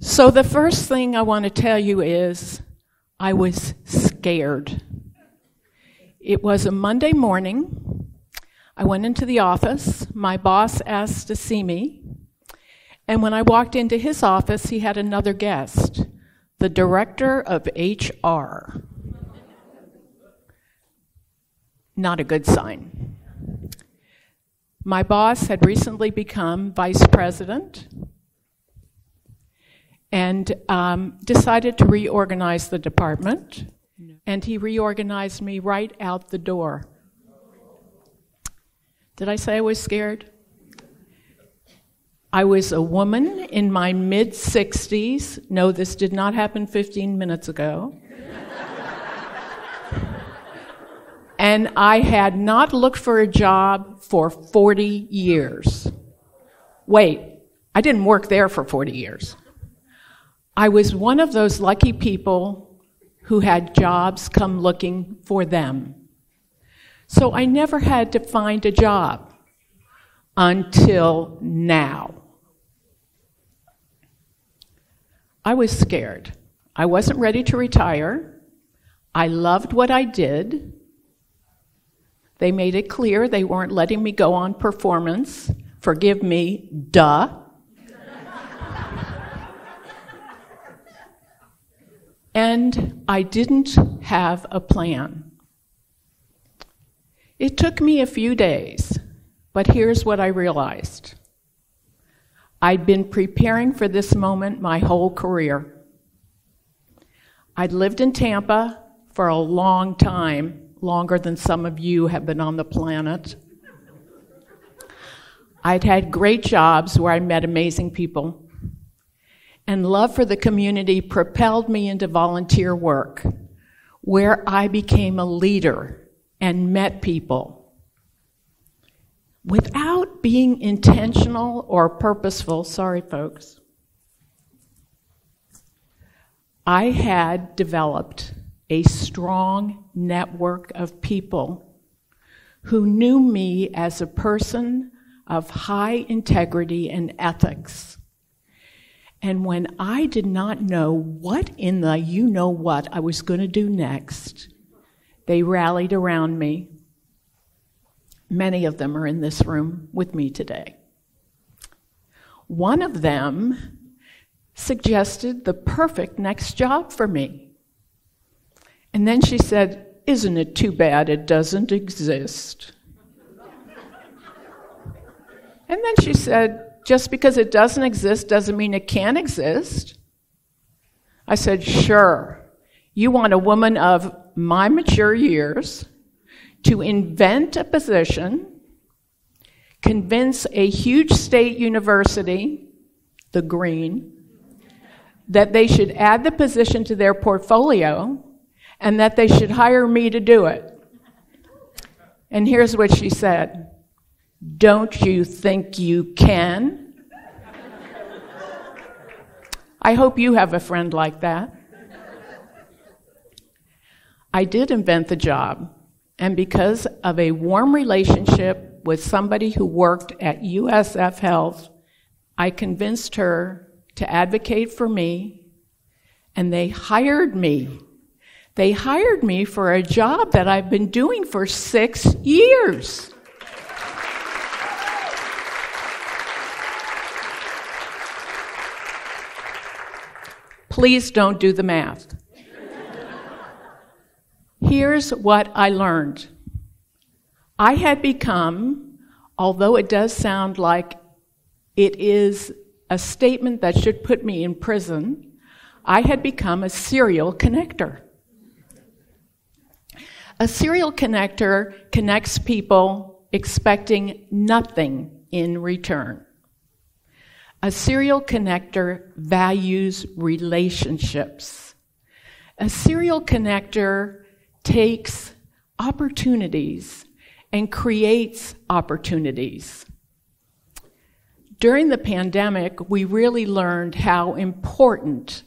So the first thing I want to tell you is I was scared. It was a Monday morning. I went into the office. My boss asked to see me. And when I walked into his office, he had another guest, the director of HR. Not a good sign. My boss had recently become vice president and decided to reorganize the department, and he reorganized me right out the door. Did I say I was scared? I was a woman in my mid-60s. No, this did not happen 15 minutes ago. And I had not looked for a job for 40 years. Wait, I didn't work there for 40 years. I was one of those lucky people who had jobs come looking for them. So I never had to find a job until now. I was scared. I wasn't ready to retire. I loved what I did. They made it clear they weren't letting me go on performance. Forgive me, duh. And I didn't have a plan. It took me a few days, but here's what I realized. I'd been preparing for this moment my whole career. I'd lived in Tampa for a long time, longer than some of you have been on the planet. I'd had great jobs where I met amazing people. And love for the community propelled me into volunteer work, where I became a leader and met people. Without being intentional or purposeful, sorry folks, I had developed a strong network of people who knew me as a person of high integrity and ethics. And when I did not know what in the you-know-what I was going to do next, they rallied around me. Many of them are in this room with me today. One of them suggested the perfect next job for me. And then she said, "Isn't it too bad it doesn't exist?" And then she said, "Just because it doesn't exist doesn't mean it can't exist." I said, "Sure. You want a woman of my mature years to invent a position, convince a huge state university, the Green, that they should add the position to their portfolio and that they should hire me to do it." And here's what she said. "Don't you think you can?" I hope you have a friend like that. I did invent the job, and because of a warm relationship with somebody who worked at USF Health, I convinced her to advocate for me, and they hired me. They hired me for a job that I've been doing for 6 years. Please don't do the math. Here's what I learned. I had become, although it does sound like it is a statement that should put me in prison, I had become a serial connector. A serial connector connects people expecting nothing in return. A serial connector values relationships. A serial connector takes opportunities and creates opportunities. During the pandemic, we really learned how important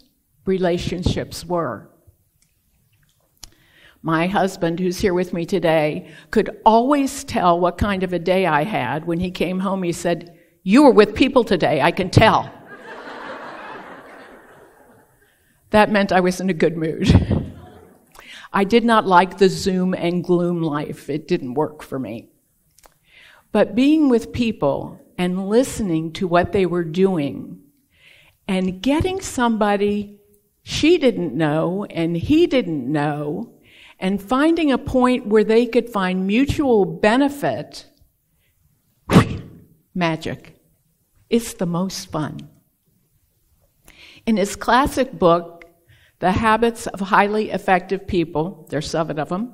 relationships were. My husband, who's here with me today, could always tell what kind of a day I had. When he came home, he said, "You were with people today, I can tell." That meant I was in a good mood. I did not like the Zoom and gloom life. It didn't work for me. But being with people and listening to what they were doing and getting somebody she didn't know and he didn't know and finding a point where they could find mutual benefit, magic. It's the most fun. In his classic book, The Habits of Highly Effective People, there's 7 of them,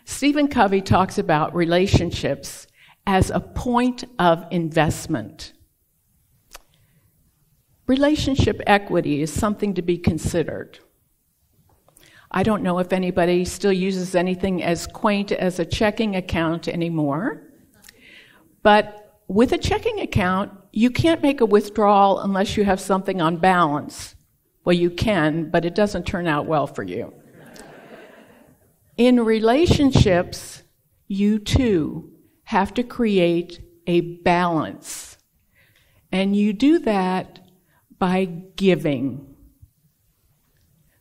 Stephen Covey talks about relationships as a point of investment. Relationship equity is something to be considered. I don't know if anybody still uses anything as quaint as a checking account anymore, but with a checking account, you can't make a withdrawal unless you have something on balance. Well, you can, but it doesn't turn out well for you. In relationships, you too have to create a balance. And you do that by giving.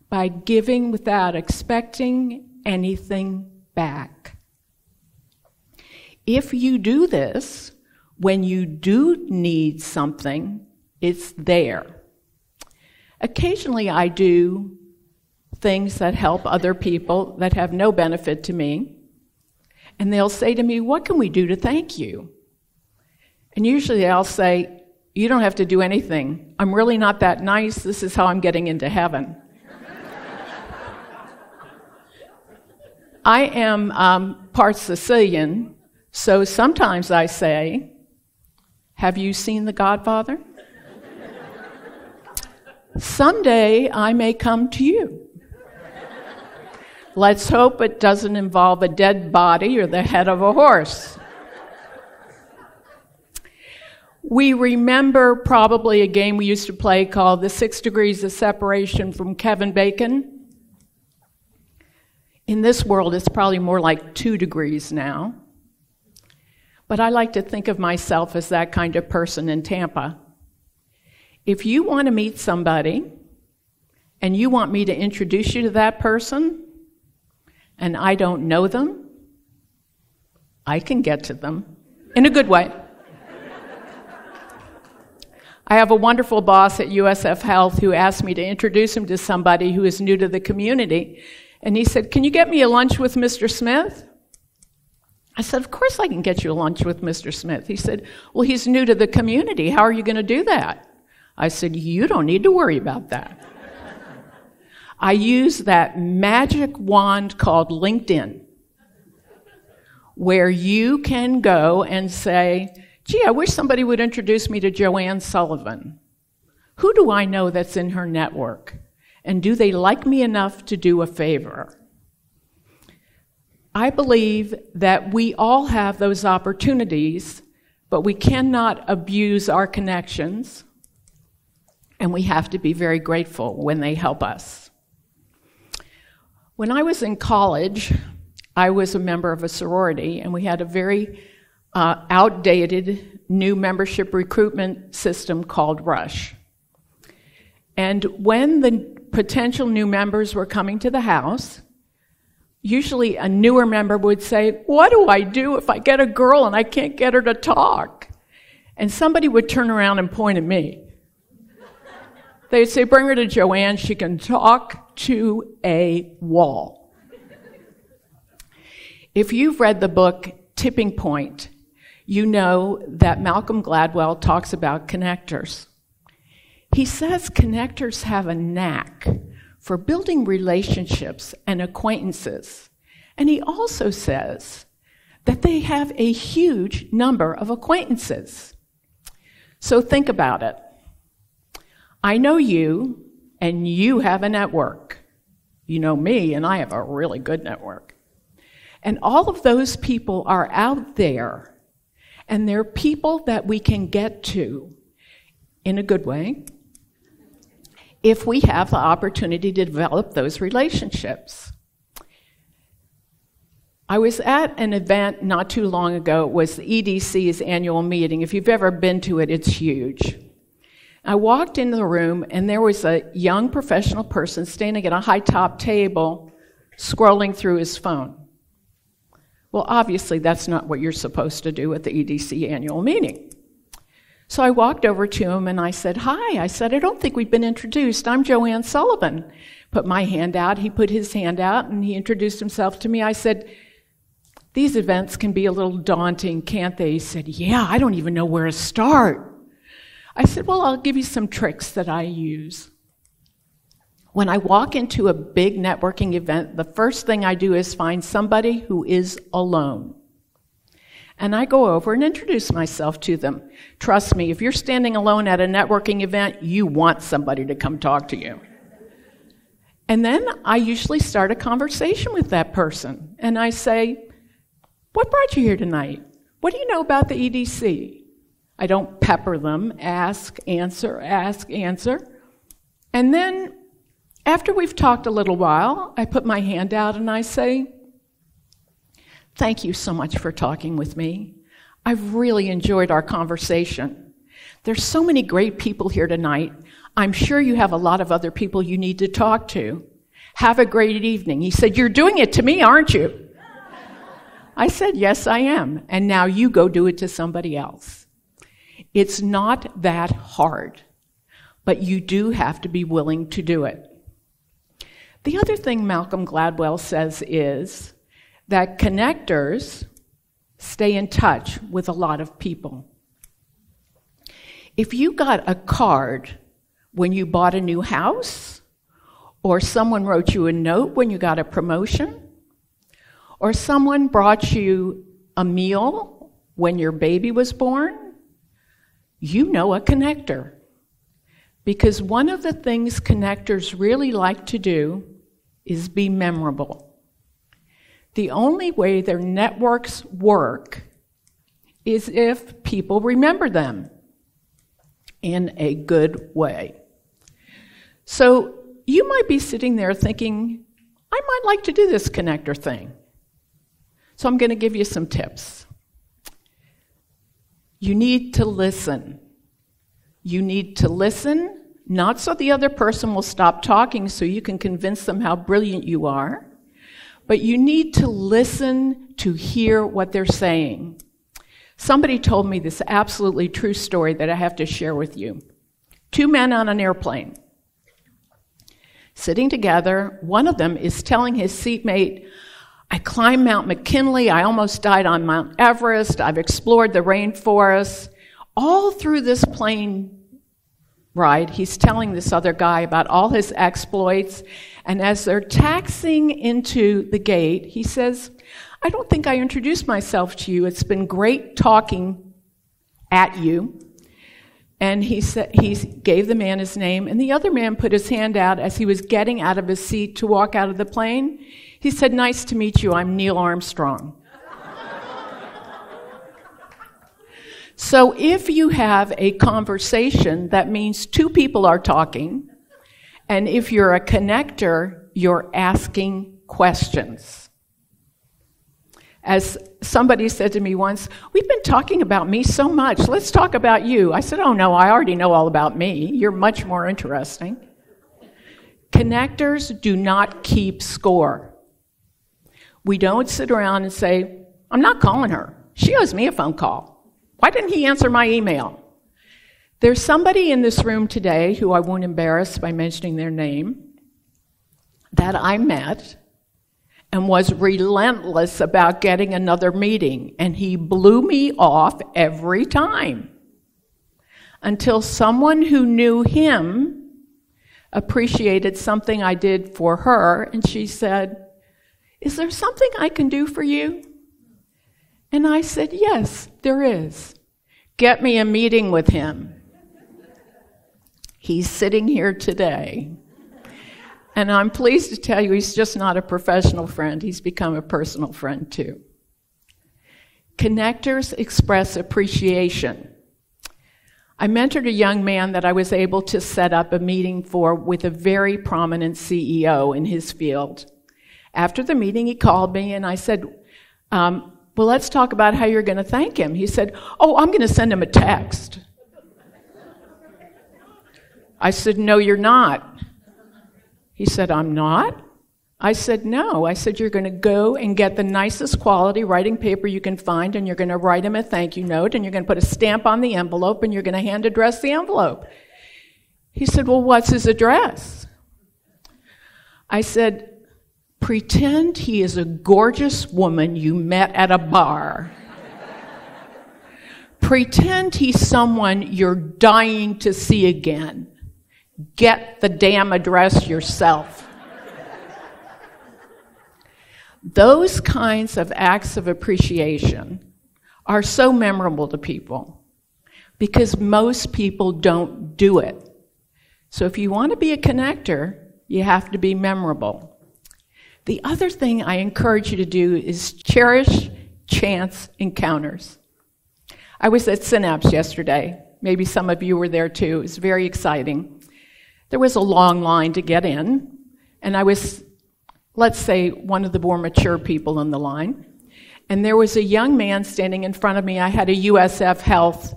By giving without expecting anything back. If you do this, when you do need something, it's there. Occasionally I do things that help other people that have no benefit to me, and they'll say to me, "What can we do to thank you?" And usually I'll say, "You don't have to do anything. I'm really not that nice. This is how I'm getting into heaven." I am part Sicilian, so sometimes I say, "Have you seen The Godfather? Someday I may come to you. Let's hope it doesn't involve a dead body or the head of a horse." We remember probably a game we used to play called The 6 Degrees of Separation from Kevin Bacon. In this world, it's probably more like 2 degrees now. But I like to think of myself as that kind of person in Tampa. If you want to meet somebody and you want me to introduce you to that person and I don't know them, I can get to them in a good way. I have a wonderful boss at USF Health who asked me to introduce him to somebody who is new to the community. And he said, "Can you get me a lunch with Mr. Smith?" I said, "Of course I can get you a lunch with Mr. Smith." He said, "Well, he's new to the community. How are you going to do that?" I said, "You don't need to worry about that." I use that magic wand called LinkedIn, where you can go and say, "Gee, I wish somebody would introduce me to Joanne Sullivan. Who do I know that's in her network? And do they like me enough to do a favor?" I believe that we all have those opportunities, but we cannot abuse our connections, and we have to be very grateful when they help us. When I was in college, I was a member of a sorority, and we had a very outdated new membership recruitment system called Rush. And when the potential new members were coming to the house, usually a newer member would say, "What do I do if I get a girl and I can't get her to talk?" And somebody would turn around and point at me. They'd say, "Bring her to Joanne, she can talk to a wall." If you've read the book Tipping Point, you know that Malcolm Gladwell talks about connectors. He says connectors have a knack for building relationships and acquaintances. And he also says that they have a huge number of acquaintances. So think about it. I know you, and you have a network. You know me, and I have a really good network. And all of those people are out there, and they're people that we can get to in a good way if we have the opportunity to develop those relationships. I was at an event not too long ago. It was the EDC's annual meeting. If you've ever been to it, it's huge. I walked into the room, and there was a young professional person standing at a high-top table scrolling through his phone. Well, obviously, that's not what you're supposed to do at the EDC annual meeting. So I walked over to him, and I said, "Hi." I said, "I don't think we've been introduced. I'm Joanne Sullivan." Put my hand out. He put his hand out, and he introduced himself to me. I said, "These events can be a little daunting, can't they?" He said, "Yeah, I don't even know where to start." I said, "Well, I'll give you some tricks that I use. When I walk into a big networking event, the first thing I do is find somebody who is alone. And I go over and introduce myself to them. Trust me, if you're standing alone at a networking event, you want somebody to come talk to you. And then I usually start a conversation with that person. And I say, "What brought you here tonight? What do you know about the EDC?" I don't pepper them, ask, answer. And then after we've talked a little while, I put my hand out and I say, "Thank you so much for talking with me. I've really enjoyed our conversation. There's so many great people here tonight. I'm sure you have a lot of other people you need to talk to. Have a great evening." He said, "You're doing it to me, aren't you?" I said, "Yes, I am. And now you go do it to somebody else." It's not that hard, but you do have to be willing to do it. The other thing Malcolm Gladwell says is that connectors stay in touch with a lot of people. If you got a card when you bought a new house, or someone wrote you a note when you got a promotion, or someone brought you a meal when your baby was born, you know a connector. Because one of the things connectors really like to do is be memorable. The only way their networks work is if people remember them in a good way. So you might be sitting there thinking, "I might like to do this connector thing." So I'm going to give you some tips. You need to listen. You need to listen, not so the other person will stop talking so you can convince them how brilliant you are, but you need to listen to hear what they're saying. Somebody told me this absolutely true story that I have to share with you. Two men on an airplane, sitting together. One of them is telling his seatmate, "I climbed Mount McKinley, I almost died on Mount Everest, I've explored the rainforest." All through this plane ride, he's telling this other guy about all his exploits, and as they're taxiing into the gate, he says, "I don't think I introduced myself to you. It's been great talking at you." And he gave the man his name, and the other man put his hand out as he was getting out of his seat to walk out of the plane. He said, "Nice to meet you, I'm Neil Armstrong." So if you have a conversation, that means two people are talking, and if you're a connector, you're asking questions. As somebody said to me once, "We've been talking about me so much, let's talk about you." I said, "Oh no, I already know all about me. You're much more interesting." Connectors do not keep score. We don't sit around and say, "I'm not calling her. She owes me a phone call. Why didn't he answer my email?" There's somebody in this room today who I won't embarrass by mentioning their name that I met and was relentless about getting another meeting, and he blew me off every time until someone who knew him appreciated something I did for her, and she said, "Is there something I can do for you?" And I said, "Yes, there is. Get me a meeting with him." He's sitting here today. And I'm pleased to tell you he's just not a professional friend. He's become a personal friend too. Connectors express appreciation. I mentored a young man that I was able to set up a meeting for with a very prominent CEO in his field. After the meeting, he called me and I said, "Well, let's talk about how you're going to thank him." He said, "Oh, I'm going to send him a text." I said, no, you're not. He said, I'm not? I said, no. I said, you're going to go and get the nicest quality writing paper you can find, and you're going to write him a thank you note, and you're going to put a stamp on the envelope, and you're going to hand address the envelope. He said, well, what's his address? I said, pretend he is a gorgeous woman you met at a bar. Pretend he's someone you're dying to see again. Get the damn address yourself. Those kinds of acts of appreciation are so memorable to people because most people don't do it. So if you want to be a connector, you have to be memorable. The other thing I encourage you to do is cherish chance encounters. I was at Synapse yesterday. Maybe some of you were there too. It was very exciting. There was a long line to get in, and I was, let's say, one of the more mature people in the line. And there was a young man standing in front of me. I had a USF Health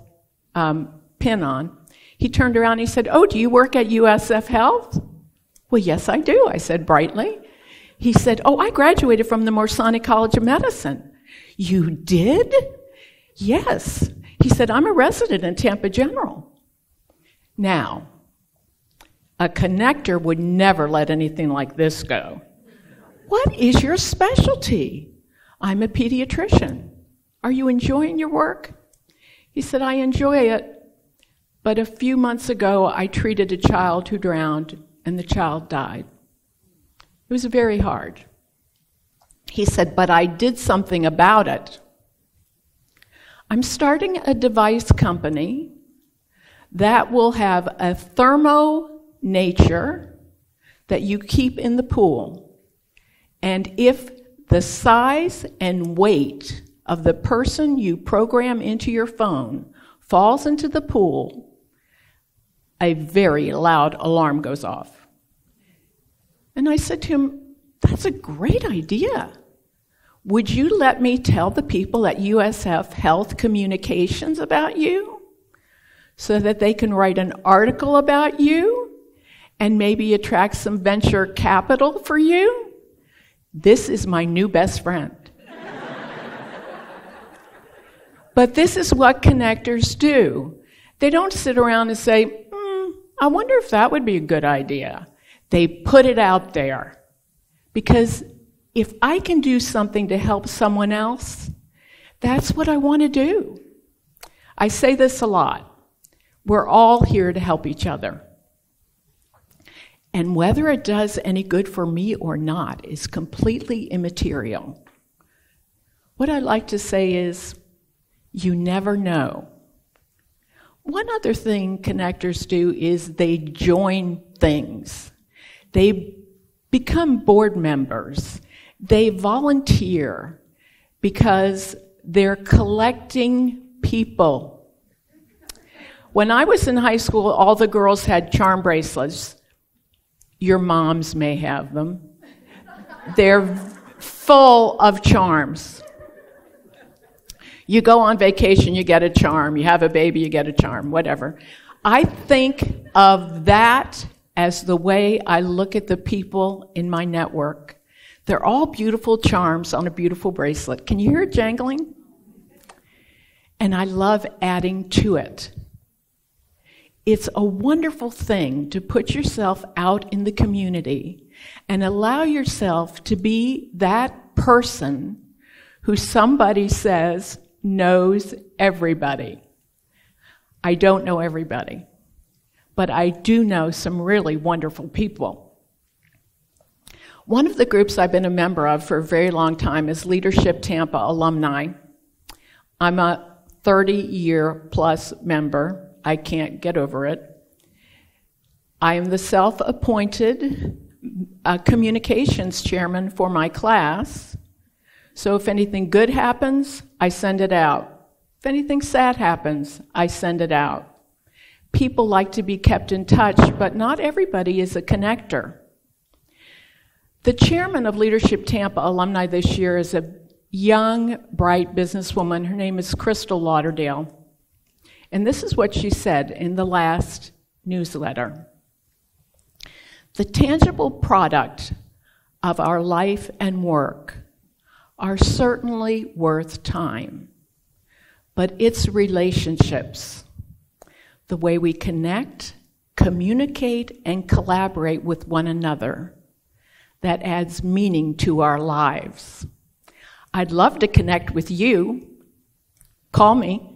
pin on. He turned around and he said, oh, do you work at USF Health? Well, yes, I do, I said brightly. He said, oh, I graduated from the Morsani College of Medicine. You did? Yes. He said, I'm a resident in Tampa General. Now, a connector would never let anything like this go. What is your specialty? I'm a pediatrician. Are you enjoying your work? He said, I enjoy it, but a few months ago I treated a child who drowned and the child died. It was very hard. He said, but I did something about it. I'm starting a device company that will have a thermonature that you keep in the pool. And if the size and weight of the person you program into your phone falls into the pool, a very loud alarm goes off. And I said to him, that's a great idea. Would you let me tell the people at USF Health Communications about you so that they can write an article about you and maybe attract some venture capital for you? This is my new best friend. But this is what connectors do. They don't sit around and say, I wonder if that would be a good idea. They put it out there. Because if I can do something to help someone else, that's what I want to do. I say this a lot. We're all here to help each other. And whether it does any good for me or not is completely immaterial. What I like to say is, you never know. One other thing connectors do is they join things. They become board members. They volunteer because they're collecting people. When I was in high school, all the girls had charm bracelets. Your moms may have them. They're full of charms. You go on vacation, you get a charm. You have a baby, you get a charm, whatever. I think of that as the way I look at the people in my network. They're all beautiful charms on a beautiful bracelet. Can you hear it jangling? And I love adding to it. It's a wonderful thing to put yourself out in the community and allow yourself to be that person who somebody says knows everybody. I don't know everybody, but I do know some really wonderful people. One of the groups I've been a member of for a very long time is Leadership Tampa Alumni. I'm a 30-year-plus member. I can't get over it. I am the self-appointed communications chairman for my class. So if anything good happens, I send it out. If anything sad happens, I send it out. People like to be kept in touch, but not everybody is a connector. The chairman of Leadership Tampa Alumni this year is a young, bright businesswoman. Her name is Crystal Lauderdale. And this is what she said in the last newsletter. The tangible product of our life and work are certainly worth time, but it's relationships, the way we connect, communicate, and collaborate with one another, that adds meaning to our lives. I'd love to connect with you. Call me.